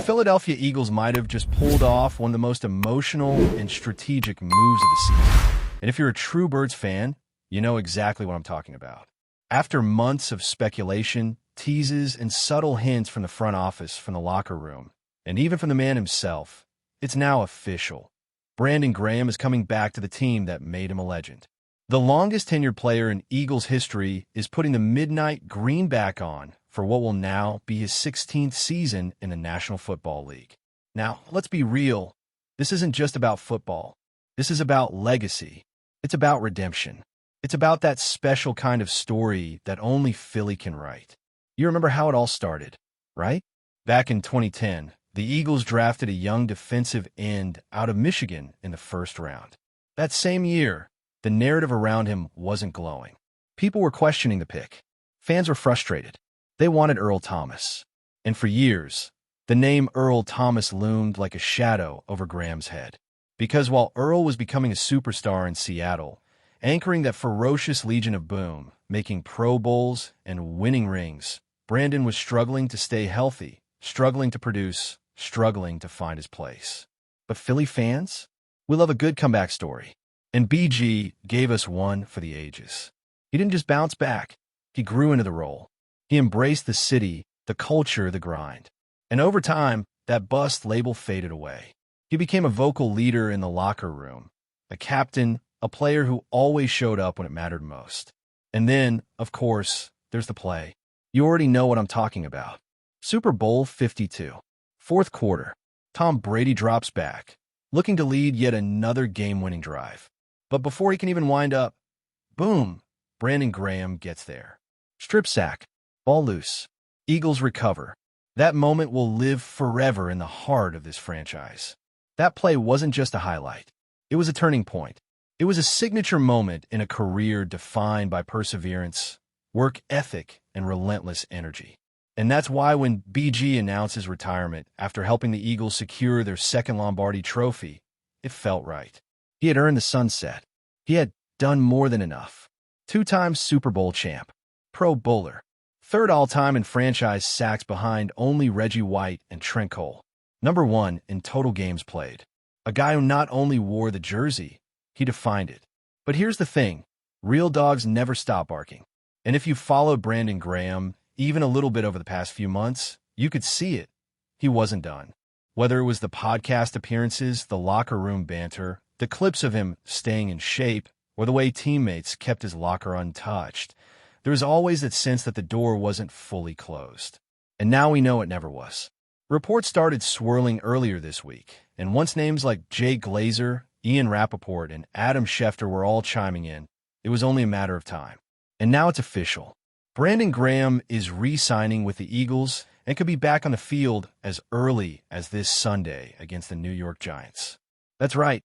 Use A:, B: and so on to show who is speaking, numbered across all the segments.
A: Philadelphia Eagles might have just pulled off one of the most emotional and strategic moves of the season. And if you're a true Birds fan, you know exactly what I'm talking about. After months of speculation, teases, and subtle hints from the front office, from the locker room, and even from the man himself, it's now official. Brandon Graham is coming back to the team that made him a legend. The longest tenured player in Eagles history is putting the midnight greenback on for what will now be his 16th season in the National Football League. Now, let's be real. This isn't just about football. This is about legacy. It's about redemption. It's about that special kind of story that only Philly can write. You remember how it all started, right? Back in 2010, the Eagles drafted a young defensive end out of Michigan in the first round. That same year, the narrative around him wasn't glowing. People were questioning the pick. Fans were frustrated. They wanted Earl Thomas. And for years, the name Earl Thomas loomed like a shadow over Graham's head. Because while Earl was becoming a superstar in Seattle, anchoring that ferocious Legion of Boom, making Pro Bowls and winning rings, Brandon was struggling to stay healthy, struggling to produce, struggling to find his place. But Philly fans, we love a good comeback story. And BG gave us one for the ages. He didn't just bounce back. He grew into the role. He embraced the city, the culture, the grind. And over time, that bust label faded away. He became a vocal leader in the locker room, a captain, a player who always showed up when it mattered most. And then, of course, there's the play. You already know what I'm talking about. Super Bowl 52. Fourth quarter. Tom Brady drops back, looking to lead yet another game-winning drive. But before he can even wind up, boom, Brandon Graham gets there. Strip sack, ball loose. Eagles recover. That moment will live forever in the heart of this franchise. That play wasn't just a highlight. It was a turning point. It was a signature moment in a career defined by perseverance, work ethic, and relentless energy. And that's why when BG announced his retirement after helping the Eagles secure their second Lombardi trophy, it felt right. He had earned the sunset. He had done more than enough. Two-time Super Bowl champ, Pro Bowler, third all-time in franchise sacks behind only Reggie White and Trent Cole. Number one in total games played. A guy who not only wore the jersey, he defined it. But here's the thing. Real dogs never stop barking. And if you followed Brandon Graham even a little bit over the past few months, you could see it. He wasn't done. Whether it was the podcast appearances, the locker room banter, the clips of him staying in shape, or the way teammates kept his locker untouched, there was always that sense that the door wasn't fully closed. And now we know it never was. Reports started swirling earlier this week, and once names like Jay Glazer, Ian Rappaport, and Adam Schefter were all chiming in, it was only a matter of time. And now it's official. Brandon Graham is re-signing with the Eagles and could be back on the field as early as this Sunday against the New York Giants. That's right.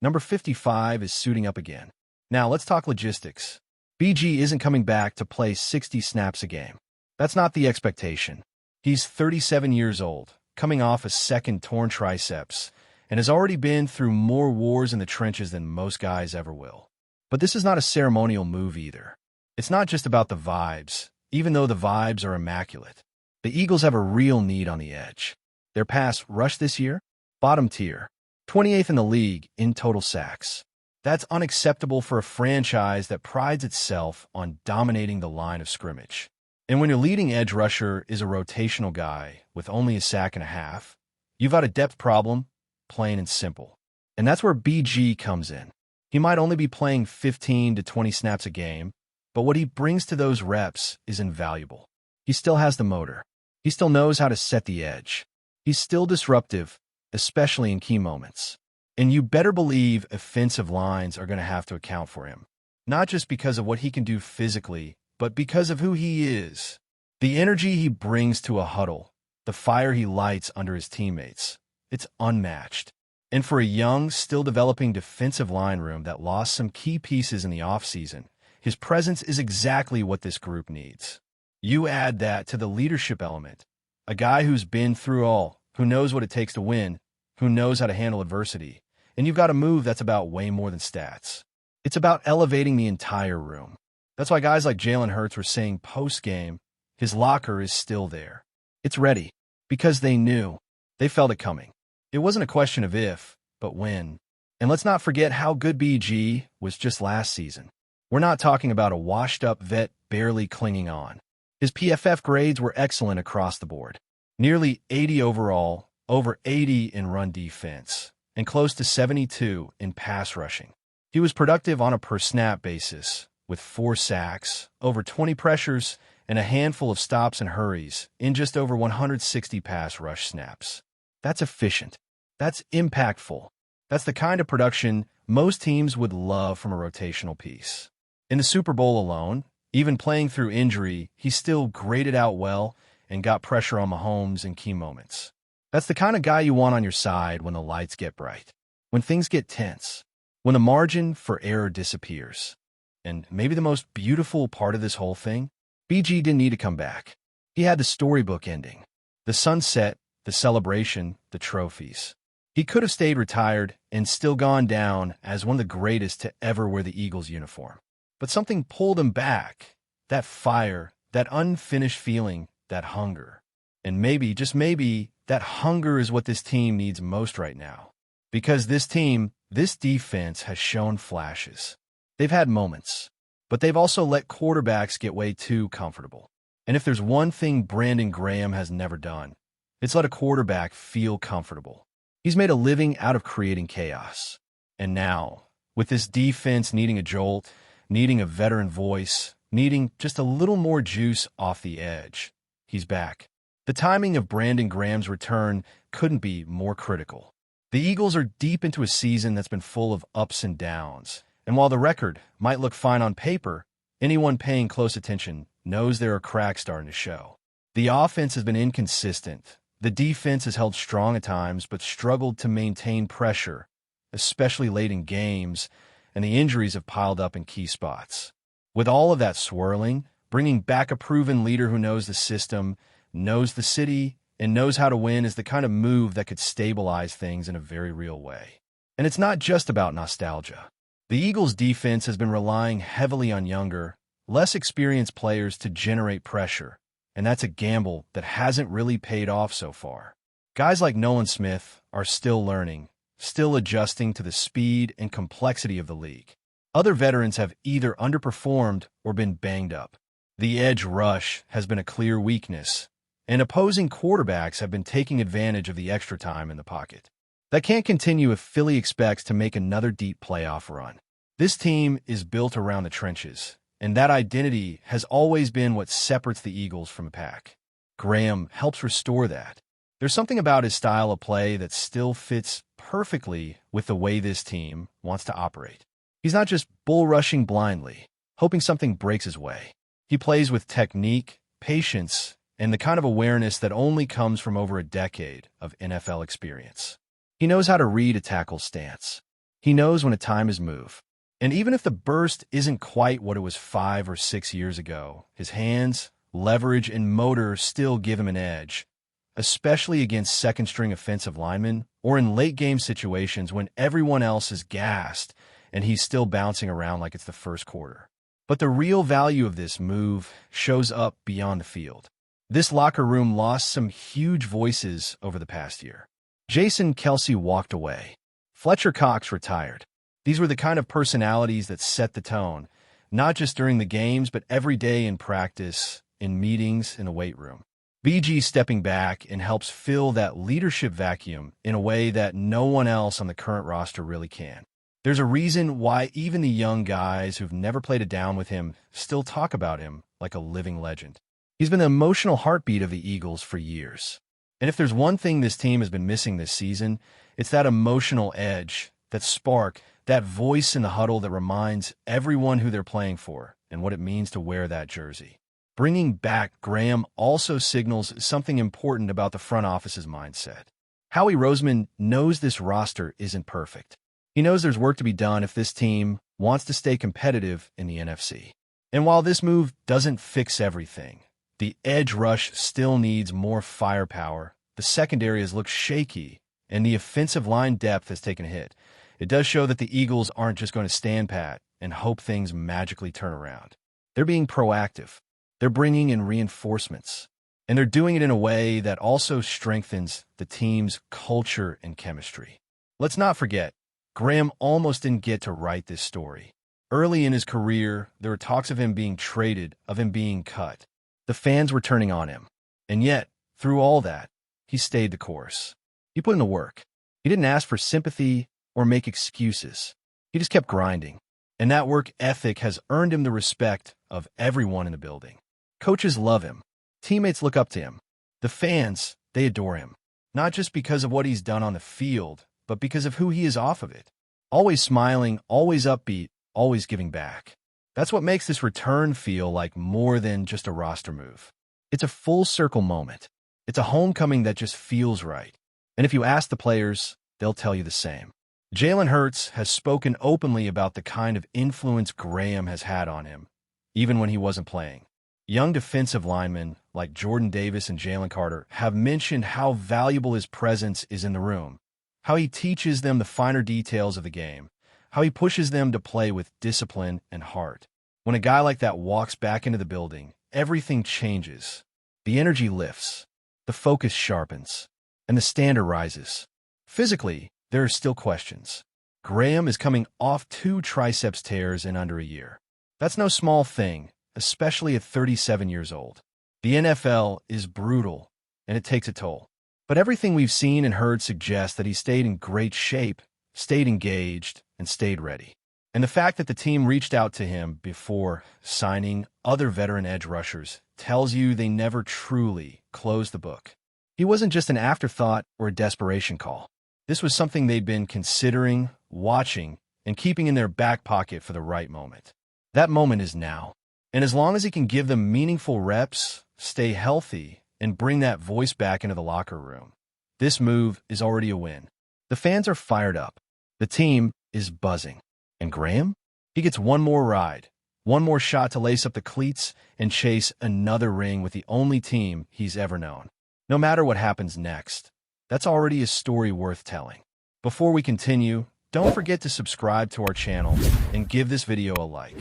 A: Number 55 is suiting up again. Now, let's talk logistics. BG isn't coming back to play 60 snaps a game. That's not the expectation. He's 37 years old, coming off a second torn triceps, and has already been through more wars in the trenches than most guys ever will. But this is not a ceremonial move either. It's not just about the vibes, even though the vibes are immaculate. The Eagles have a real need on the edge. Their pass rush this year? Bottom tier. 28th in the league in total sacks. That's unacceptable for a franchise that prides itself on dominating the line of scrimmage. And when your leading edge rusher is a rotational guy with only a sack and a half, you've got a depth problem, plain and simple. And that's where BG comes in. He might only be playing 15 to 20 snaps a game, but what he brings to those reps is invaluable. He still has the motor. He still knows how to set the edge. He's still disruptive, especially in key moments. And you better believe offensive lines are going to have to account for him. Not just because of what he can do physically, but because of who he is. The energy he brings to a huddle, the fire he lights under his teammates, it's unmatched. And for a young, still developing defensive line room that lost some key pieces in the offseason, his presence is exactly what this group needs. You add that to the leadership element, a guy who's been through all, who knows what it takes to win, who knows how to handle adversity, and you've got a move that's about way more than stats. It's about elevating the entire room. That's why guys like Jalen Hurts were saying post-game, his locker is still there. It's ready, because they knew They felt it coming. It wasn't a question of if, but when. And let's not forget how good BG was just last season. We're not talking about a washed-up vet barely clinging on. His PFF grades were excellent across the board. Nearly 80 overall, over 80 in run defense, and close to 72 in pass rushing. He was productive on a per-snap basis, with 4 sacks, over 20 pressures, and a handful of stops and hurries in just over 160 pass rush snaps. That's efficient. That's impactful. That's the kind of production most teams would love from a rotational piece. In the Super Bowl alone, even playing through injury, he still graded out well and got pressure on Mahomes in key moments. That's the kind of guy you want on your side when the lights get bright, when things get tense, when the margin for error disappears. And maybe the most beautiful part of this whole thing, BG didn't need to come back. He had the storybook ending, the sunset, the celebration, the trophies. He could have stayed retired and still gone down as one of the greatest to ever wear the Eagles uniform. But something pulled him back, that fire, that unfinished feeling, that hunger. And maybe, just maybe, that hunger is what this team needs most right now. Because this team, this defense has shown flashes. They've had moments, but they've also let quarterbacks get way too comfortable. And if there's one thing Brandon Graham has never done, it's let a quarterback feel comfortable. He's made a living out of creating chaos. And now, with this defense needing a jolt, needing a veteran voice, needing just a little more juice off the edge, he's back. The timing of Brandon Graham's return couldn't be more critical. The Eagles are deep into a season that's been full of ups and downs, and while the record might look fine on paper, anyone paying close attention knows there are cracks starting to show. The offense has been inconsistent. The defense has held strong at times, but struggled to maintain pressure, especially late in games, and the injuries have piled up in key spots. With all of that swirling, bringing back a proven leader who knows the system, knows the city, and knows how to win is the kind of move that could stabilize things in a very real way. And it's not just about nostalgia. The Eagles' defense has been relying heavily on younger, less experienced players to generate pressure, and that's a gamble that hasn't really paid off so far. Guys like Nolan Smith are still learning, still adjusting to the speed and complexity of the league. Other veterans have either underperformed or been banged up. The edge rush has been a clear weakness, and opposing quarterbacks have been taking advantage of the extra time in the pocket. That can't continue if Philly expects to make another deep playoff run. This team is built around the trenches, and that identity has always been what separates the Eagles from a pack. Graham helps restore that. There's something about his style of play that still fits perfectly with the way this team wants to operate. He's not just bull rushing blindly, hoping something breaks his way. He plays with technique, patience, and the kind of awareness that only comes from over a decade of NFL experience. He knows how to read a tackle stance. He knows when a time is move. And even if the burst isn't quite what it was 5 or 6 years ago, his hands, leverage, and motor still give him an edge, especially against second-string offensive linemen or in late-game situations when everyone else is gassed and he's still bouncing around like it's the first quarter. But the real value of this move shows up beyond the field. This locker room lost some huge voices over the past year. Jason Kelce walked away. Fletcher Cox retired. These were the kind of personalities that set the tone, not just during the games, but every day in practice, in meetings, in the weight room. BG stepping back and helps fill that leadership vacuum in a way that no one else on the current roster really can. There's a reason why even the young guys who've never played a down with him still talk about him like a living legend. He's been the emotional heartbeat of the Eagles for years. And if there's one thing this team has been missing this season, it's that emotional edge, that spark, that voice in the huddle that reminds everyone who they're playing for and what it means to wear that jersey. Bringing back Graham also signals something important about the front office's mindset. Howie Roseman knows this roster isn't perfect. He knows there's work to be done if this team wants to stay competitive in the NFC. And while this move doesn't fix everything, the edge rush still needs more firepower, the secondary has looked shaky, and the offensive line depth has taken a hit. It does show that the Eagles aren't just going to stand pat and hope things magically turn around. They're being proactive. They're bringing in reinforcements. And they're doing it in a way that also strengthens the team's culture and chemistry. Let's not forget, Graham almost didn't get to write this story. Early in his career, there were talks of him being traded, of him being cut. The fans were turning on him. And yet, through all that, he stayed the course. He put in the work. He didn't ask for sympathy or make excuses. He just kept grinding. And that work ethic has earned him the respect of everyone in the building. Coaches love him. Teammates look up to him. The fans, they adore him. Not just because of what he's done on the field, but because of who he is off of it. Always smiling, always upbeat, always giving back. That's what makes this return feel like more than just a roster move. It's a full circle moment. It's a homecoming that just feels right. And if you ask the players, they'll tell you the same. Jalen Hurts has spoken openly about the kind of influence Graham has had on him, even when he wasn't playing. Young defensive linemen like Jordan Davis and Jalen Carter have mentioned how valuable his presence is in the room, how he teaches them the finer details of the game, how he pushes them to play with discipline and heart. When a guy like that walks back into the building, everything changes. The energy lifts, the focus sharpens, and the standard rises. Physically, there are still questions. Graham is coming off 2 triceps tears in under a year. That's no small thing, especially at 37 years old. The NFL is brutal, and it takes a toll. But everything we've seen and heard suggests that he stayed in great shape, stayed engaged, and stayed ready. And the fact that the team reached out to him before signing other veteran edge rushers tells you they never truly closed the book. He wasn't just an afterthought or a desperation call. This was something they'd been considering, watching, and keeping in their back pocket for the right moment. That moment is now. And as long as he can give them meaningful reps, stay healthy, and bring that voice back into the locker room, this move is already a win. The fans are fired up. The team is buzzing. And Graham? He gets one more ride, one more shot to lace up the cleats and chase another ring with the only team he's ever known. No matter what happens next, that's already a story worth telling. Before we continue, don't forget to subscribe to our channel and give this video a like.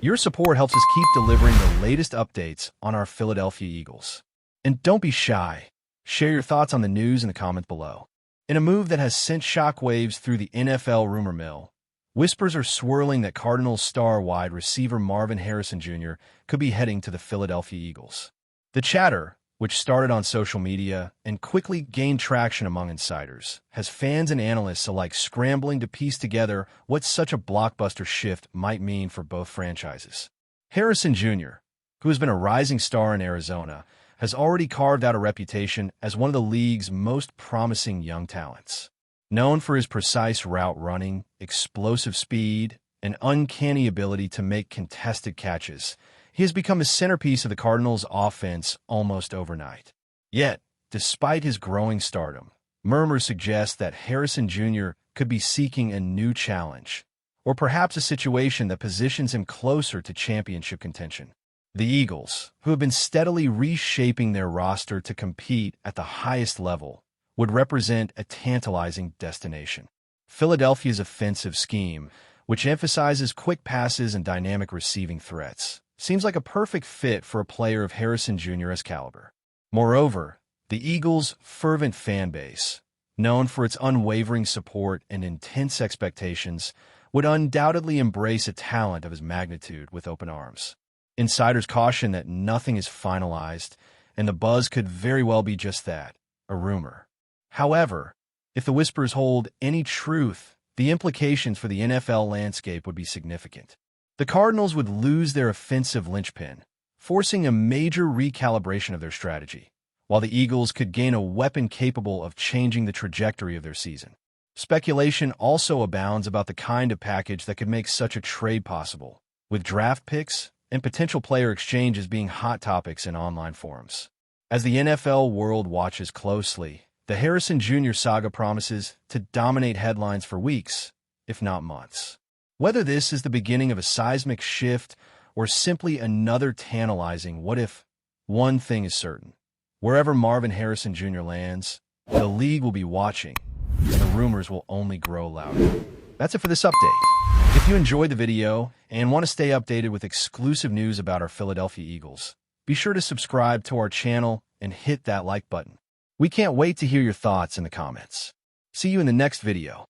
A: Your support helps us keep delivering the latest updates on our Philadelphia Eagles. And don't be shy. Share your thoughts on the news in the comments below. In a move that has sent shockwaves through the NFL rumor mill, whispers are swirling that Cardinals star wide receiver Marvin Harrison Jr. could be heading to the Philadelphia Eagles. The chatter, which started on social media and quickly gained traction among insiders, has fans and analysts alike scrambling to piece together what such a blockbuster shift might mean for both franchises. Harrison Jr., who has been a rising star in Arizona, has already carved out a reputation as one of the league's most promising young talents. Known for his precise route running, explosive speed, and uncanny ability to make contested catches, he has become a centerpiece of the Cardinals' offense almost overnight. Yet, despite his growing stardom, murmurs suggest that Harrison Jr. could be seeking a new challenge, or perhaps a situation that positions him closer to championship contention. The Eagles, who have been steadily reshaping their roster to compete at the highest level, would represent a tantalizing destination. Philadelphia's offensive scheme, which emphasizes quick passes and dynamic receiving threats, seems like a perfect fit for a player of Harrison Jr.'s caliber. Moreover, the Eagles' fervent fan base, known for its unwavering support and intense expectations, would undoubtedly embrace a talent of his magnitude with open arms. Insiders caution that nothing is finalized, and the buzz could very well be just that, a rumor. However, if the whispers hold any truth, the implications for the NFL landscape would be significant. The Cardinals would lose their offensive linchpin, forcing a major recalibration of their strategy, while the Eagles could gain a weapon capable of changing the trajectory of their season. Speculation also abounds about the kind of package that could make such a trade possible, with draft picks and potential player exchanges being hot topics in online forums. As the NFL world watches closely, the Harrison Jr. saga promises to dominate headlines for weeks, if not months. Whether this is the beginning of a seismic shift or simply another tantalizing what if, one thing is certain. Wherever Marvin Harrison Jr. lands, the league will be watching, and the rumors will only grow louder. That's it for this update. If you enjoyed the video and want to stay updated with exclusive news about our Philadelphia Eagles, Be sure to subscribe to our channel and hit that like button. We can't wait to hear your thoughts in the comments. See you in the next video.